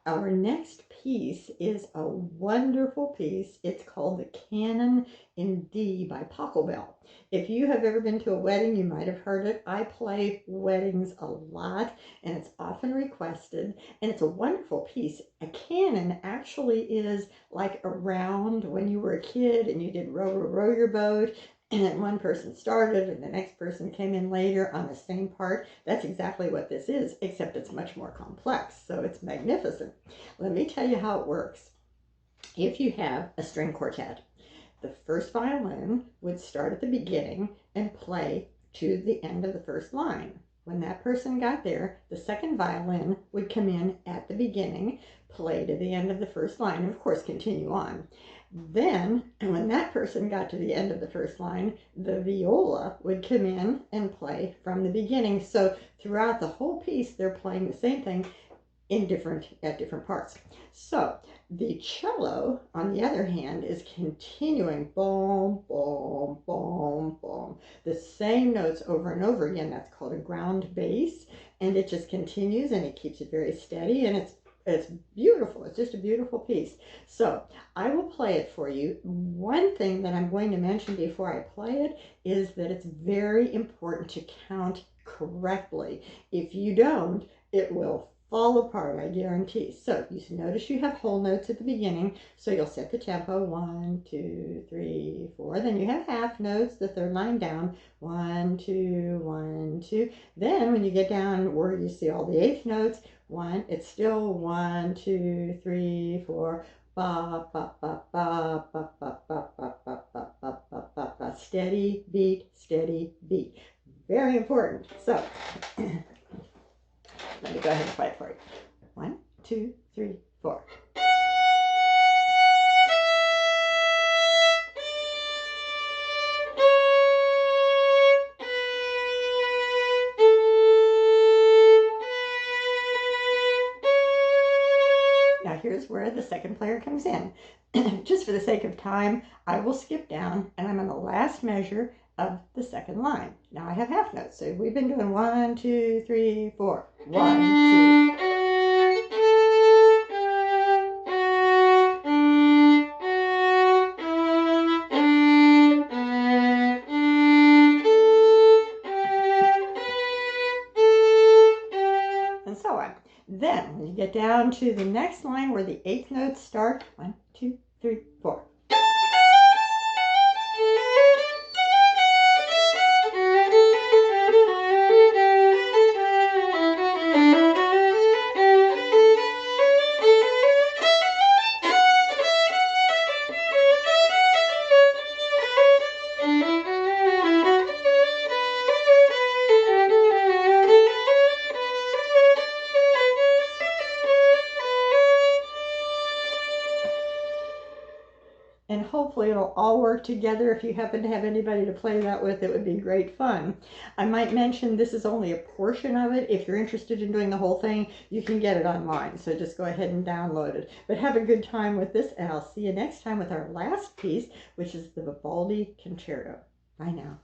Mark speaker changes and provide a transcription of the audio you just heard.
Speaker 1: Our next piece is a wonderful piece. It's called the Canon in D by Pachelbel. If you have ever been to a wedding, you might have heard it. I play weddings a lot, and it's often requested, and it's a wonderful piece. A canon actually is like around when you were a kid and you did row, row, row your boat, and one person started and the next person came in later on the same part. That's exactly what this is, except it's much more complex, so it's magnificent. Let me tell you how it works. If you have a string quartet, the first violin would start at the beginning and play to the end of the first line. When that person got there, the second violin would come in at the beginning, play to the end of the first line, and of course continue on. Then, when that person got to the end of the first line, the viola would come in and play from the beginning. So throughout the whole piece, they're playing the same thing at different parts. So the cello, on the other hand, is continuing boom, boom, boom, boom, the same notes over and over again. That's called a ground bass, and it just continues and it keeps it very steady, and it's beautiful. It's just a beautiful piece. So I will play it for you. One thing that I'm going to mention before I play it is that it's very important to count correctly. If you don't, it will fall apart, I guarantee. So you notice you have whole notes at the beginning, so you'll set the tempo 1, 2, 3, 4. Then you have half notes the third line down, 1, 2, 1, 2. Then when you get down where you see all the eighth notes, it's still 1, 2, 3, 4. Ba ba ba ba ba ba ba ba ba ba ba ba ba ba. Steady beat, steady beat. Very important. So let me go ahead and play it for you. 1, 2, 3, 4. Now here's where the second player comes in. Just for the sake of time, I will skip down, and I'm on the last measure of the second line. Now I have half notes, so we've been doing 1, 2, 3, 4. 1, 2. And so on. Then when you get down to the next line where the eighth notes start, 1, 2, 3, 4. And hopefully it'll all work together. If you happen to have anybody to play that with, it would be great fun. I might mention this is only a portion of it. If you're interested in doing the whole thing, you can get it online. So just go ahead and download it. But have a good time with this, and I'll see you next time with our last piece, which is the Vivaldi Concerto. Bye now.